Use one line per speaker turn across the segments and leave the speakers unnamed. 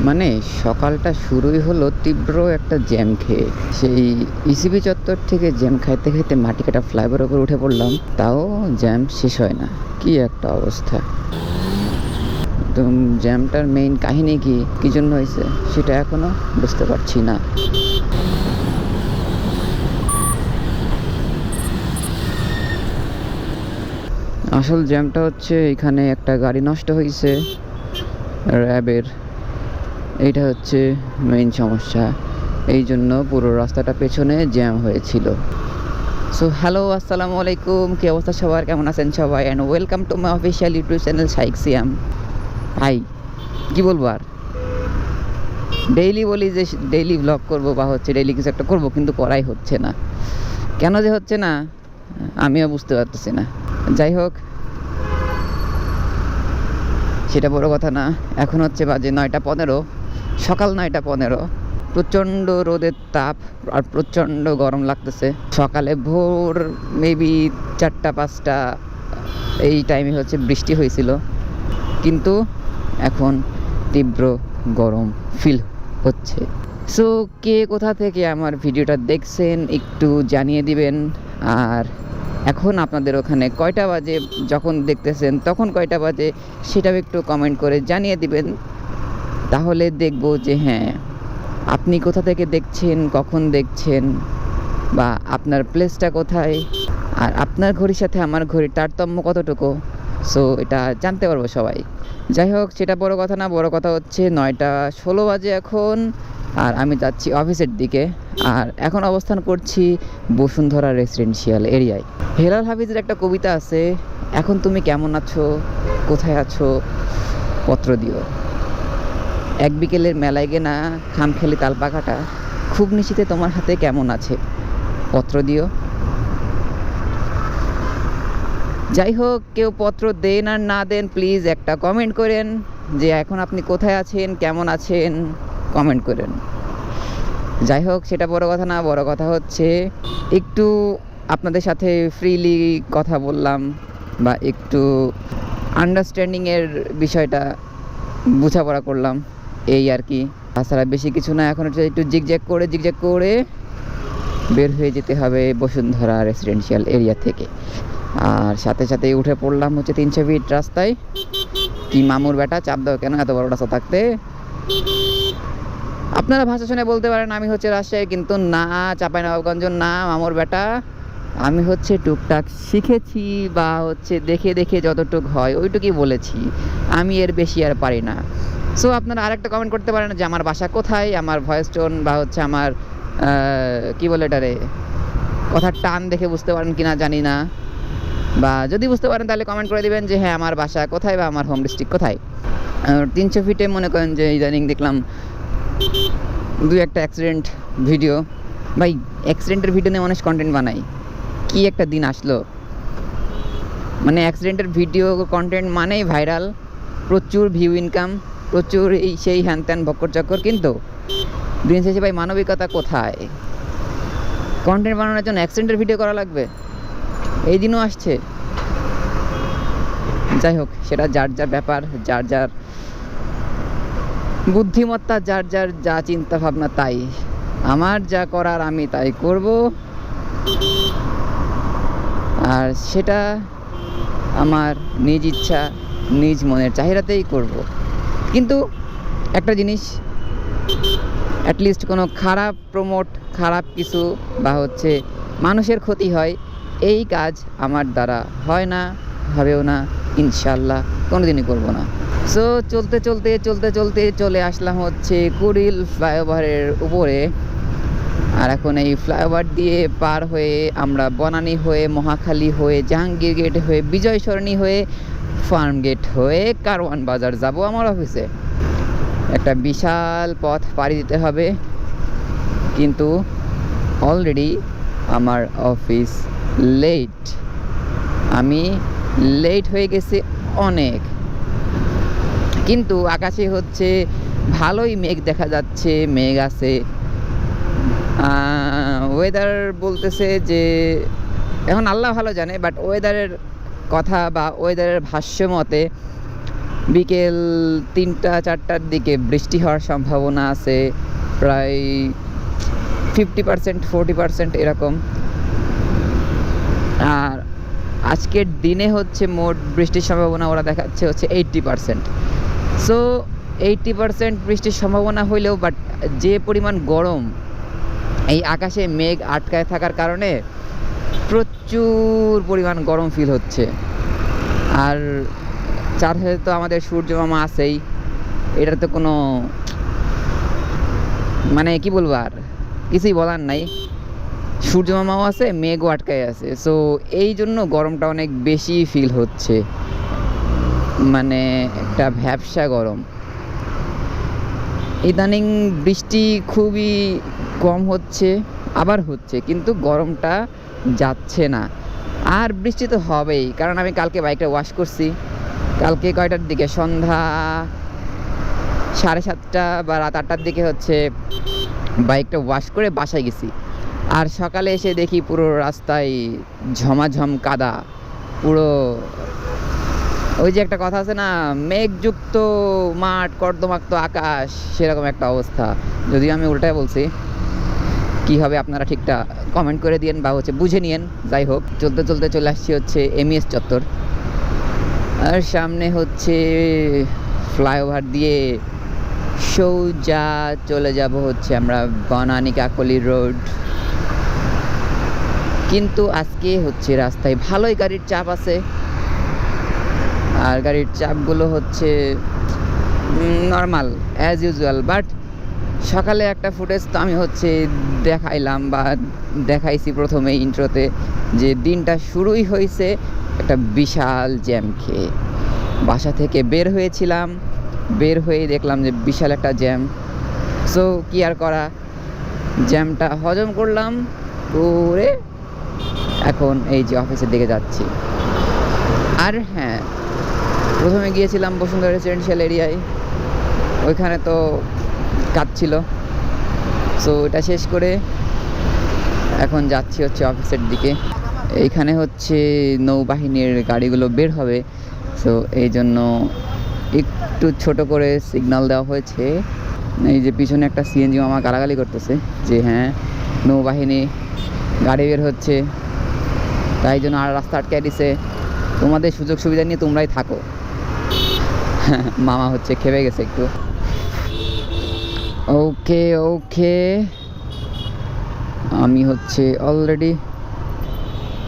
মানে সকালটা শুরুই হলো তীব্র একটা জ্যাম খেয়ে। সেই ইসিবি চত্বর থেকে জ্যাম খাইতে খাইতে মাটি কাটা ফ্লাইওভারের উপর উঠে পড়লাম, তাও জ্যাম শেষ হয় না। কি একটা অবস্থা! তো জ্যামটার মেইন কাহিনী কি জন্য হয়েছে সেটা এখনো বুঝতে পারছি না। আসল জ্যামটা হচ্ছে এখানে একটা গাড়ি নষ্ট হয়েছে র্যাবের, এইটা হচ্ছে মেইন সমস্যা। এই জন্য পুরো রাস্তাটা পেছনে জ্যাম হয়েছিল। সো হ্যালো, আসসালামু আলাইকুম। কি অবস্থা সবার, কেমন আছেন সবাই? And welcome to my official YouTube channel Shaikh Siam. ভাই কী বলবো আর, ডেইলি বলি যে ডেইলি ব্লগ করবো বা হচ্ছে ডেইলি কিছু একটা করবো, কিন্তু করাই হচ্ছে না। কেন যে হচ্ছে না আমিও বুঝতে পারতেছি না। যাই হোক, সেটা বড় কথা না। এখন হচ্ছে বাজে 9:15, সকাল 9:15। প্রচণ্ড রোদের তাপ আর প্রচণ্ড গরম লাগতেছে। সকালে ভোর মেবি 4টা-5টা এই টাইমে হচ্ছে বৃষ্টি হয়েছিল, কিন্তু এখন তীব্র গরম ফিল হচ্ছে। সো কে কোথা থেকে আমার ভিডিওটা দেখছেন একটু জানিয়ে দিবেন। আর এখন আপনাদের ওখানে কয়টা বাজে, যখন দেখতেছেন তখন কয়টা বাজে সেটাও একটু কমেন্ট করে জানিয়ে দিবেন। তাহলে দেখব যে হ্যাঁ, আপনি কোথা থেকে দেখছেন, কখন দেখছেন, বা আপনার প্লেসটা কোথায়, আর আপনার ঘড়ির সাথে আমার ঘড়ির তারতম্য কতটুকু। সো এটা জানতে পারবো সবাই। যাই হোক, সেটা বড় কথা না। বড় কথা হচ্ছে 9:16 বাজে এখন, আর আমি যাচ্ছি অফিসের দিকে। আর এখন অবস্থান করছি বসুন্ধরা রেসিডেন্সিয়াল এরিয়ায়। হেলাল হাফিজের একটা কবিতা আছে, এখন তুমি কেমন আছো, কোথায় আছো, পত্র দিও। এক বিকেলের মেলায় গেনা খামখেয়ালি তালপাখাটা, খুব নিশ্চিতে তোমার হাতে কেমন আছে, পত্র দিও। যাই হোক, কেউ পত্র দেন আর না দেন, প্লিজ একটা কমেন্ট করেন যে এখন আপনি কোথায় আছেন, কেমন আছেন, কমেন্ট করেন। যাই হোক, সেটা বড় কথা না। বড় কথা হচ্ছে একটু আপনাদের সাথে ফ্রিলি কথা বললাম, বা একটু আন্ডারস্ট্যান্ডিংয়ের বিষয়টা বোঝাপড়া করলাম, এই আর কি। তাছাড়া বেশি কিছু না। এখন হচ্ছে একটু জিগজ্যাগ করে বের হয়ে যেতে হবে বসুন্ধরা রেসিডেন্সিয়াল এরিয়া থেকে। আর সাথে সাথে উঠে পড়লাম হচ্ছে 300 ফিট রাস্তায়। কি মামুর বেটা, চাপ দাও কেন এত বড় রাস্তা থাকতে? আপনারা ভাষা শুনে বলতে পারেন আমি হচ্ছে রাজশাহী, কিন্তু না, চাঁপাইনবাবগঞ্জ না, মামুর বেটা। আমি হচ্ছে টুকটাক শিখেছি, বা হচ্ছে দেখে দেখে যতটুক হয় ওইটুকুই বলেছি, আমি এর বেশি আর পারি না। সো আপনারা আরেকটা কমেন্ট করতে পারেন যে আমার বাসা কোথায়, আমার ভয়েস টোন বা হচ্ছে আমার কি বলে এটারে, কথার টান দেখে বুঝতে পারেন কিনা জানি না। বা যদি বুঝতে পারেন তাহলে কমেন্ট করে দিবেন যে হ্যাঁ, আমার বাসা কোথায় বা আমার হোম ডিস্ট্রিক্ট কোথায়। 300 ফিটে মনে করেন যে ইদানিং দেখলাম 2-একটা অ্যাক্সিডেন্ট ভিডিও। ভাই, অ্যাক্সিডেন্টের ভিডিও নিয়ে মানুষ কন্টেন্ট বানাই, কি একটা দিন আসলো! মানে অ্যাক্সিডেন্টের ভিডিও কন্টেন্ট মানেই ভাইরাল, প্রচুর ভিউ ইনকাম, প্রচুর এই সেই হ্যান ত্যান ভক্কর চক্কর। কিন্তু দিন শেষে ভাই মানবিকতা কোথায়? কন্টেন্ট বানানোর জন্য অ্যাক্সিডেন্টের ভিডিও করা লাগবে? এই দিনও আসছে। যাই হোক, সেটা যার যার ব্যাপার, যার যার বুদ্ধিমত্তা, যার যার যা চিন্তা ভাবনা তাই। আমার যা করার আমি তাই করব, আর সেটা আমার নিজ ইচ্ছা, নিজ মনের চাহিদাতেই করব। কিন্তু একটা জিনিস, অ্যাটলিস্ট কোনো খারাপ প্রমোট, খারাপ কিছু বা হচ্ছে মানুষের ক্ষতি হয়, এই কাজ আমার দ্বারা হয় না, হবেও না, ইনশাল্লাহ কোনো দিনই করবো না। সো চলতে চলে আসলাম হচ্ছে কুড়িল ফ্লাইওভারের উপরে। আর এখন এই ফ্লাইওভার দিয়ে পার হয়ে আমরা বনানী হয়ে, মহাখালী হয়ে, জাহাঙ্গীর গেট হয়ে, বিজয় সরণি হয়ে, ফার্ম গেট হয়ে কারওয়ান বাজার যাব আমার অফিসে। একটা বিশাল পথ পাড়ি দিতে হবে, কিন্তু অলরেডি আমার অফিস লেট। আমি লেট হয়ে গেছি অনেক। কিন্তু আকাশে হচ্ছে ভালোই মেঘ দেখা যাচ্ছে, মেঘ আছে। ওয়েদার বলতেছে যে, এখন আল্লাহ ভালো জানে, বাট ওয়েদারের কথা বা ওয়েদারের ভাষ্য মতে বিকেল 3টা-4টার দিকে বৃষ্টি হওয়ার সম্ভাবনা আছে প্রায় 50%, 40% এরকম। আর আজকের দিনে হচ্ছে মোট বৃষ্টির সম্ভাবনা ওরা দেখাচ্ছে হচ্ছে 80%। সো 80% বৃষ্টির সম্ভাবনা হইলেও বাট যে পরিমাণ গরম, এই আকাশে মেঘ আটকায় থাকার কারণে প্রচুর পরিমাণ গরম ফিল হচ্ছে। আর চারপাশে তো আমাদের সূর্য মামা আছেই, এটার তো কোনো মানে কি বলবো, আর কিছুই বলার নাই। সূর্য মামাও আছে, মেঘও আটকায় আছে, সো এই জন্য গরমটা অনেক বেশি ফিল হচ্ছে, মানে একটা ভ্যাপসা গরম। ইদানিং বৃষ্টি খুবই কম হচ্ছে, আবার হচ্ছে, কিন্তু গরমটা যাচ্ছে না। আর বৃষ্টি তো হবেই, কারণ আমি কালকে বাইকটা ওয়াশ করছি। কালকে কয়টার দিকে, সন্ধ্যা 7:30 বা রাত 8টার দিকে হচ্ছে বাইকটা ওয়াশ করে বাসায় গেছি। আর সকালে এসে দেখি পুরো রাস্তায় ঝমাঝম কাদা, পুরো ওই যে একটা কথা আছে না, মেঘযুক্ত মাঠ, কর্দমাক্ত আকাশ, সেরকম একটা অবস্থা। যদিও আমি উল্টায় বলছি, কি হবে আপনারা ঠিকটা কমেন্ট করে দিয়েন বা হচ্ছে বুঝে নিয়েন। যাই হোক, চলতে চলতে চলে আসছি হচ্ছে এমইএস চত্বর। আর সামনে হচ্ছে ফ্লাইওভার দিয়ে সোজা চলে যাব হচ্ছে আমরা বনানী কাকলি রোড। কিন্তু আজকে হচ্ছে রাস্তায় ভালোই গাড়ির চাপ আছে, আর গাড়ির চাপগুলো হচ্ছে নর্মাল অ্যাজ ইউজুয়াল। বাট সকালে একটা ফুটেজ তো আমি হচ্ছে দেখাইলাম বা দেখাইছি প্রথমে ইন্ট্রোতে, যে দিনটা শুরুই হয়েছে একটা বিশাল জ্যাম খেয়ে। বাসা থেকে বের হয়েছিলাম, বের হয়ে দেখলাম যে বিশাল একটা জ্যাম। সো কি আর করা, জ্যামটা হজম করলাম করে এখন এই যে অফিসের দিকে যাচ্ছি। আর হ্যাঁ, প্রথমে গিয়েছিলাম বসুন্ধরা রেসিডেন্সিয়াল এরিয়ায়, ওইখানে তো কাজ ছিল। সো এটা শেষ করে এখন যাচ্ছি হচ্ছে অফিসের দিকে। এইখানে হচ্ছে নৌবাহিনীর গাড়িগুলো বের হবে, সো এই জন্য একটু ছোট করে সিগন্যাল দেওয়া হয়েছে। এই যে পিছনে একটা সিএনজি মামা গালাগালি করতেছে যে হ্যাঁ নৌবাহিনী গাড়ি বের হচ্ছে, তাই জন্য আর রাস্তা আটকায় দিছে, তোমাদের সুযোগ সুবিধা নিয়ে তোমরাই থাকো। মামা হচ্ছে খেপে গেছে একটু। ওকে ওকে, আমি হচ্ছে অলরেডি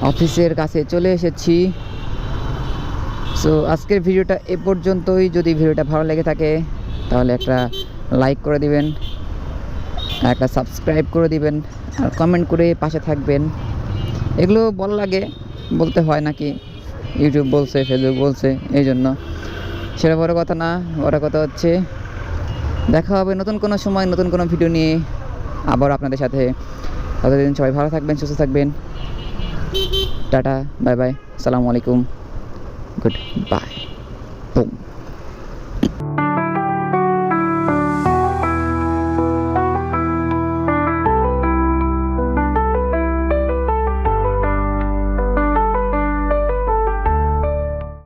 অফিসের কাছে চলে এসেছি। সো আজকের ভিডিওটা এ পর্যন্তই। যদি ভিডিওটা ভালো লেগে থাকে তাহলে একটা লাইক করে দিবেন, একটা সাবস্ক্রাইব করে দিবেন, আর কমেন্ট করে পাশে থাকবেন। এগুলো বল লাগে, বলতে হয় নাকি, ইউটিউব বলছে, ফেসবুক বলছে, এই জন্য। সেটা বড় কথা না, বড় কথা হচ্ছে দেখা হবে নতুন কোনো সময় নতুন কোনো ভিডিও নিয়ে আবার আপনাদের সাথে। ততদিন সবাই ভালো থাকবেন, সুস্থ থাকবেন। টাটা, বাই বাই, আসসালামু আলাইকুম, গুড বাই।